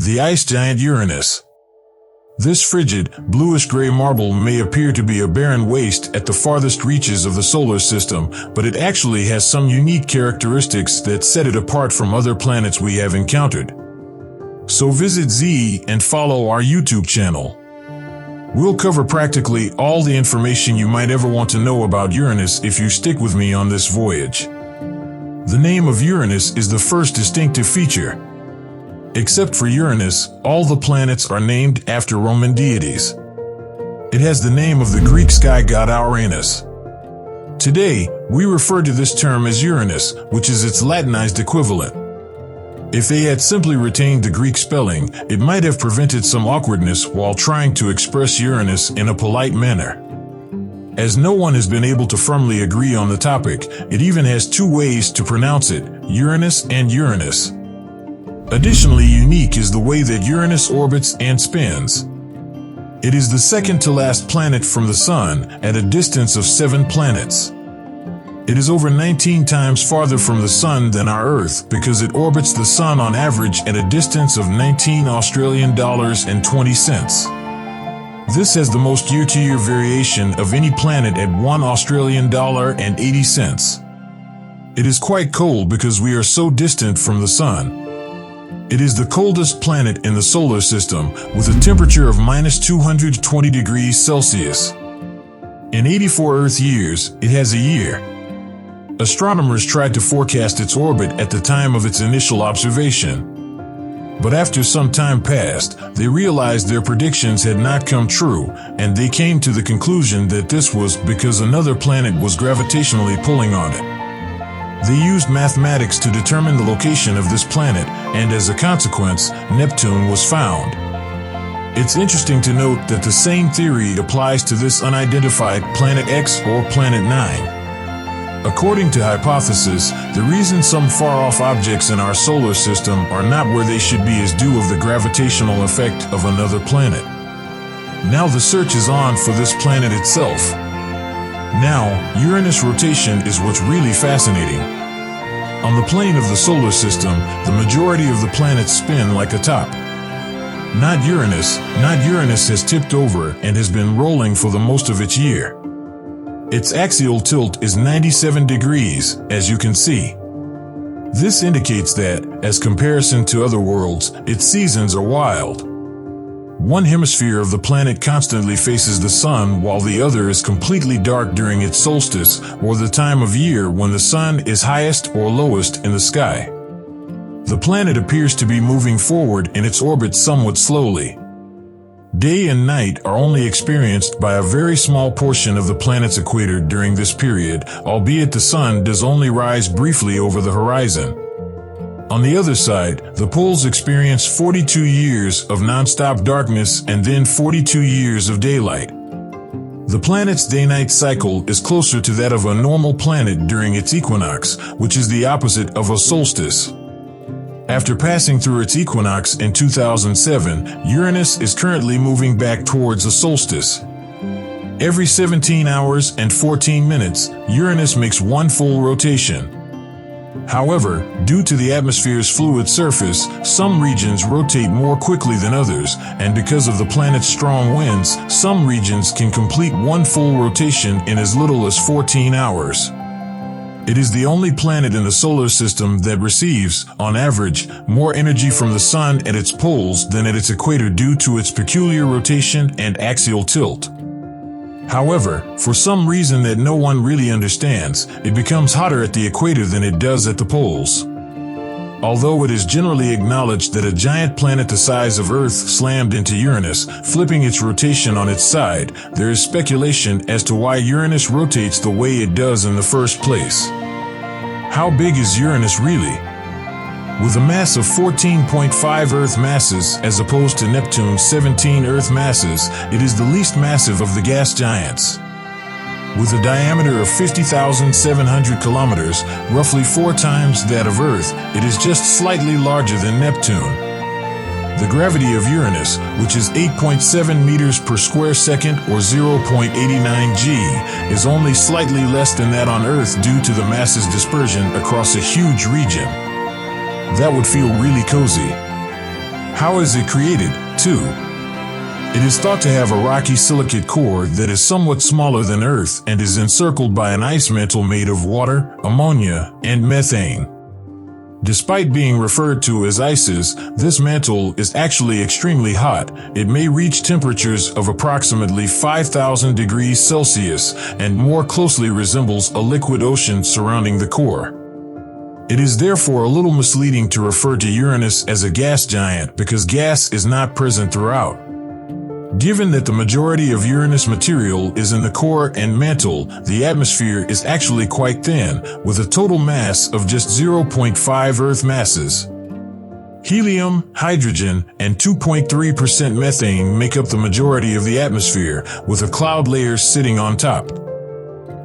The ice giant Uranus. This frigid, bluish-gray marble may appear to be a barren waste at the farthest reaches of the solar system, but it actually has some unique characteristics that set it apart from other planets we have encountered. So visit Z and follow our YouTube channel. We'll cover practically all the information you might ever want to know about Uranus if you stick with me on this voyage. The name of Uranus is the first distinctive feature. Except for Uranus, all the planets are named after Roman deities. It has the name of the Greek sky god Uranus. Today, we refer to this term as Uranus, which is its Latinized equivalent. If they had simply retained the Greek spelling, it might have prevented some awkwardness while trying to express Uranus in a polite manner. As no one has been able to firmly agree on the topic, it even has two ways to pronounce it, Uranus and Uranus. Additionally unique is the way that Uranus orbits and spins. It is the second to last planet from the Sun at a distance of 7 planets. It is over 19 times farther from the Sun than our Earth because it orbits the Sun on average at a distance of 19 Australian dollars and 20 cents. This has the most year-to-year variation of any planet at 1 Australian dollar and 80 cents. It is quite cold because we are so distant from the Sun. It is the coldest planet in the solar system, with a temperature of -220 degrees Celsius. In 84 Earth years, it has a year. Astronomers tried to forecast its orbit at the time of its initial observation. But after some time passed, they realized their predictions had not come true, and they came to the conclusion that this was because another planet was gravitationally pulling on it. They used mathematics to determine the location of this planet, and as a consequence, Neptune was found. It's interesting to note that the same theory applies to this unidentified Planet X or Planet 9. According to hypothesis, the reason some far-off objects in our solar system are not where they should be is due of the gravitational effect of another planet. Now the search is on for this planet itself. Now, Uranus' rotation is what's really fascinating. On the plane of the solar system, the majority of the planets spin like a top. Not Uranus has tipped over and has been rolling for the most of its year. Its axial tilt is 97 degrees, as you can see. This indicates that, as comparison to other worlds, its seasons are wild. One hemisphere of the planet constantly faces the Sun while the other is completely dark during its solstice, or the time of year when the Sun is highest or lowest in the sky. The planet appears to be moving forward in its orbit somewhat slowly. Day and night are only experienced by a very small portion of the planet's equator during this period, albeit the Sun does only rise briefly over the horizon. On the other side, the poles experience 42 years of non-stop darkness and then 42 years of daylight. The planet's day-night cycle is closer to that of a normal planet during its equinox, which is the opposite of a solstice. After passing through its equinox in 2007, Uranus is currently moving back towards a solstice. Every 17 hours and 14 minutes, Uranus makes one full rotation. However, due to the atmosphere's fluid surface, some regions rotate more quickly than others, and because of the planet's strong winds, some regions can complete one full rotation in as little as 14 hours. It is the only planet in the solar system that receives, on average, more energy from the Sun at its poles than at its equator due to its peculiar rotation and axial tilt. However, for some reason that no one really understands, it becomes hotter at the equator than it does at the poles. Although it is generally acknowledged that a giant planet the size of Earth slammed into Uranus, flipping its rotation on its side, there is speculation as to why Uranus rotates the way it does in the first place. How big is Uranus really? With a mass of 14.5 Earth masses as opposed to Neptune's 17 Earth masses, it is the least massive of the gas giants. With a diameter of 50,700 kilometers, roughly 4 times that of Earth, it is just slightly larger than Neptune. The gravity of Uranus, which is 8.7 meters per square second or 0.89 g, is only slightly less than that on Earth due to the mass's dispersion across a huge region. That would feel really cozy. How is it created, too? It is thought to have a rocky silicate core that is somewhat smaller than Earth and is encircled by an ice mantle made of water, ammonia, and methane. Despite being referred to as ices, this mantle is actually extremely hot. It may reach temperatures of approximately 5,000 degrees Celsius and more closely resembles a liquid ocean surrounding the core. It is therefore a little misleading to refer to Uranus as a gas giant because gas is not present throughout. Given that the majority of Uranus material is in the core and mantle, the atmosphere is actually quite thin, with a total mass of just 0.5 Earth masses. Helium, hydrogen, and 2.3% methane make up the majority of the atmosphere, with a cloud layer sitting on top.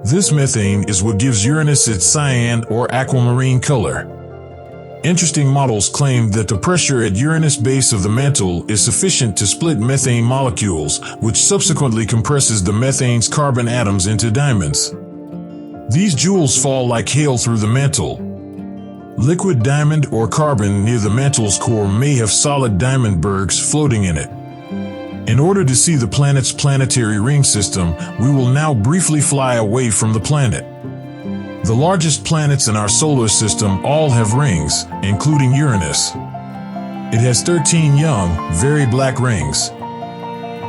This methane is what gives Uranus its cyan or aquamarine color. Interesting models claim that the pressure at Uranus' base of the mantle is sufficient to split methane molecules, which subsequently compresses the methane's carbon atoms into diamonds. These jewels fall like hail through the mantle. Liquid diamond or carbon near the mantle's core may have solid diamond bergs floating in it. In order to see the planet's planetary ring system, we will now briefly fly away from the planet. The largest planets in our solar system all have rings, including Uranus. It has 13 young, very black rings.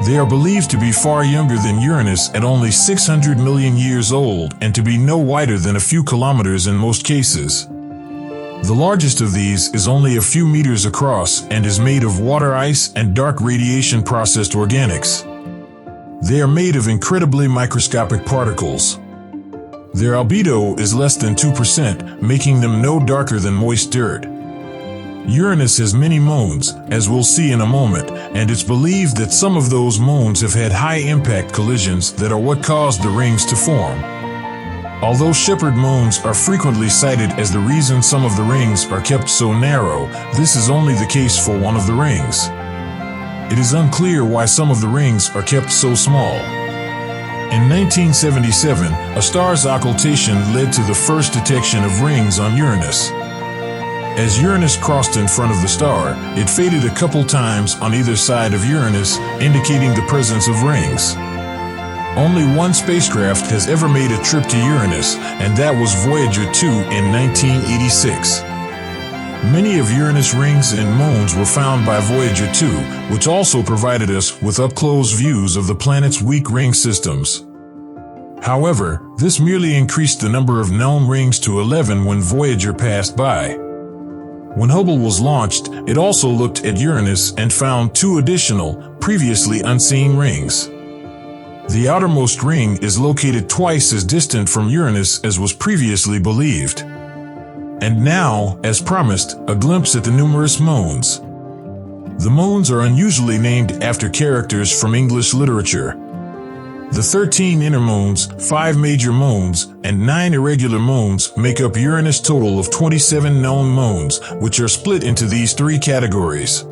They are believed to be far younger than Uranus at only 600 million years old and to be no wider than a few kilometers in most cases. The largest of these is only a few meters across and is made of water ice and dark radiation processed organics. They are made of incredibly microscopic particles. Their albedo is less than 2%, making them no darker than moist dirt. Uranus has many moons, as we'll see in a moment, and it's believed that some of those moons have had high-impact collisions that are what caused the rings to form. Although shepherd moons are frequently cited as the reason some of the rings are kept so narrow, this is only the case for one of the rings. It is unclear why some of the rings are kept so small. In 1977, a star's occultation led to the first detection of rings on Uranus. As Uranus crossed in front of the star, it faded a couple times on either side of Uranus, indicating the presence of rings. Only one spacecraft has ever made a trip to Uranus, and that was Voyager 2 in 1986. Many of Uranus' rings and moons were found by Voyager 2, which also provided us with up-close views of the planet's weak ring systems. However, this merely increased the number of known rings to 11 when Voyager passed by. When Hubble was launched, it also looked at Uranus and found 2 additional, previously unseen rings. The outermost ring is located twice as distant from Uranus as was previously believed. And now, as promised, a glimpse at the numerous moons. The moons are unusually named after characters from English literature. The 13 inner moons, 5 major moons, and 9 irregular moons make up Uranus' total of 27 known moons, which are split into these 3 categories.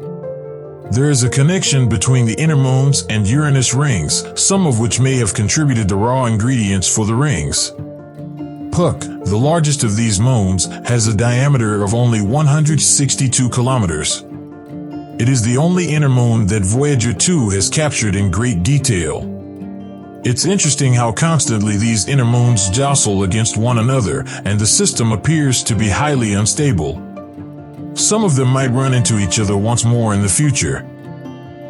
There is a connection between the inner moons and Uranus rings, some of which may have contributed the raw ingredients for the rings. Puck, the largest of these moons, has a diameter of only 162 kilometers. It is the only inner moon that Voyager 2 has captured in great detail. It's interesting how constantly these inner moons jostle against one another, and the system appears to be highly unstable. Some of them might run into each other once more in the future.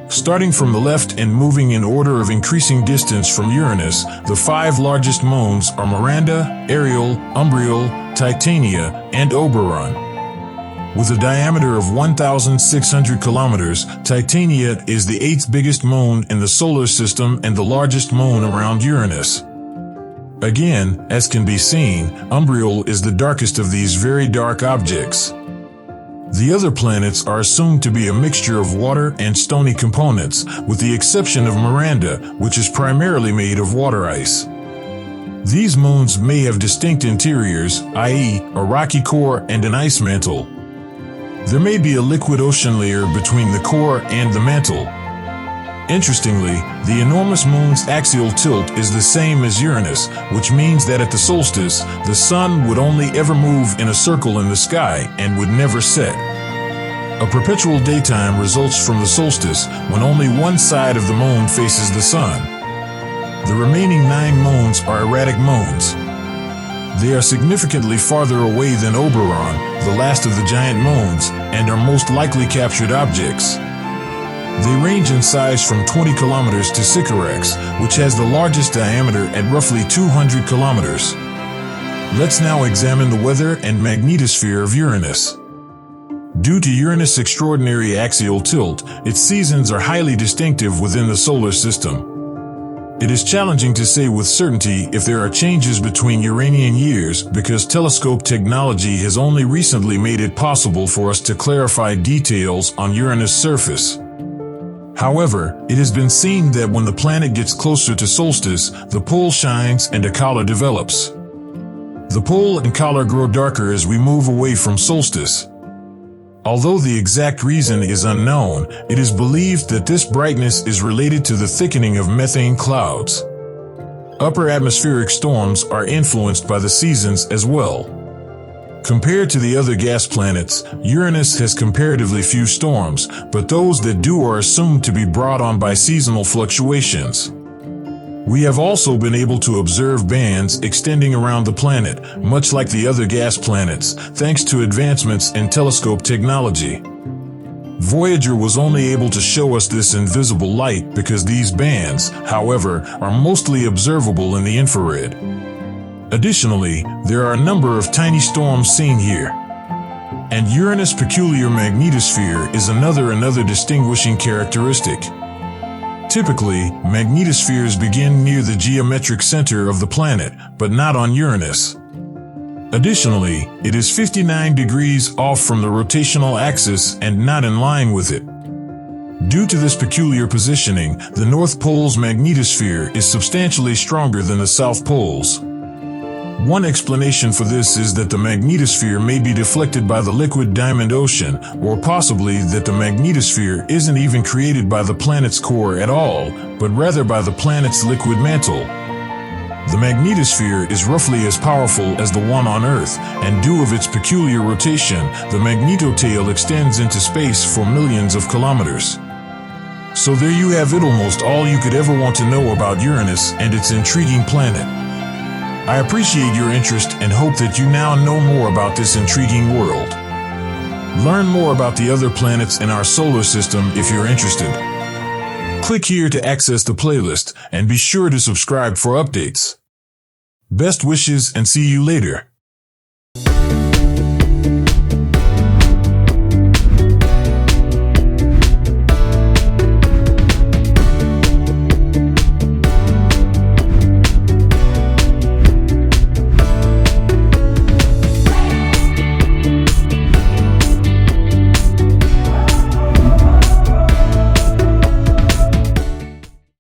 Starting from the left and moving in order of increasing distance from Uranus, the 5 largest moons are Miranda, Ariel, Umbriel, Titania, and Oberon. With a diameter of 1,600 kilometers, Titania is the 8th biggest moon in the solar system and the largest moon around Uranus. Again, as can be seen, Umbriel is the darkest of these very dark objects. The other planets are assumed to be a mixture of water and stony components, with the exception of Miranda, which is primarily made of water ice. These moons may have distinct interiors, i.e., a rocky core and an ice mantle. There may be a liquid ocean layer between the core and the mantle. Interestingly, the enormous moon's axial tilt is the same as Uranus, which means that at the solstice, the sun would only ever move in a circle in the sky and would never set. A perpetual daytime results from the solstice when only one side of the moon faces the sun. The remaining 9 moons are erratic moons. They are significantly farther away than Oberon, the last of the giant moons, and are most likely captured objects. They range in size from 20 kilometers to Sycorax, which has the largest diameter at roughly 200 kilometers. Let's now examine the weather and magnetosphere of Uranus. Due to Uranus' extraordinary axial tilt, its seasons are highly distinctive within the solar system. It is challenging to say with certainty if there are changes between Uranian years because telescope technology has only recently made it possible for us to clarify details on Uranus' surface. However, it has been seen that when the planet gets closer to solstice, the pole shines and a collar develops. The pole and collar grow darker as we move away from solstice. Although the exact reason is unknown, it is believed that this brightness is related to the thickening of methane clouds. Upper atmospheric storms are influenced by the seasons as well. Compared to the other gas planets, Uranus has comparatively few storms, but those that do are assumed to be brought on by seasonal fluctuations. We have also been able to observe bands extending around the planet, much like the other gas planets, thanks to advancements in telescope technology. Voyager was only able to show us this invisible light because these bands, however, are mostly observable in the infrared. Additionally, there are a number of tiny storms seen here. And Uranus' peculiar magnetosphere is another distinguishing characteristic. Typically, magnetospheres begin near the geometric center of the planet, but not on Uranus. Additionally, it is 59 degrees off from the rotational axis and not in line with it. Due to this peculiar positioning, the North Pole's magnetosphere is substantially stronger than the South Pole's. One explanation for this is that the magnetosphere may be deflected by the liquid diamond ocean, or possibly that the magnetosphere isn't even created by the planet's core at all, but rather by the planet's liquid mantle. The magnetosphere is roughly as powerful as the one on Earth, and due of its peculiar rotation, the magnetotail extends into space for millions of kilometers. So there you have it, almost all you could ever want to know about Uranus and its intriguing planet. I appreciate your interest and hope that you now know more about this intriguing world. Learn more about the other planets in our solar system if you're interested. Click here to access the playlist and be sure to subscribe for updates. Best wishes and see you later.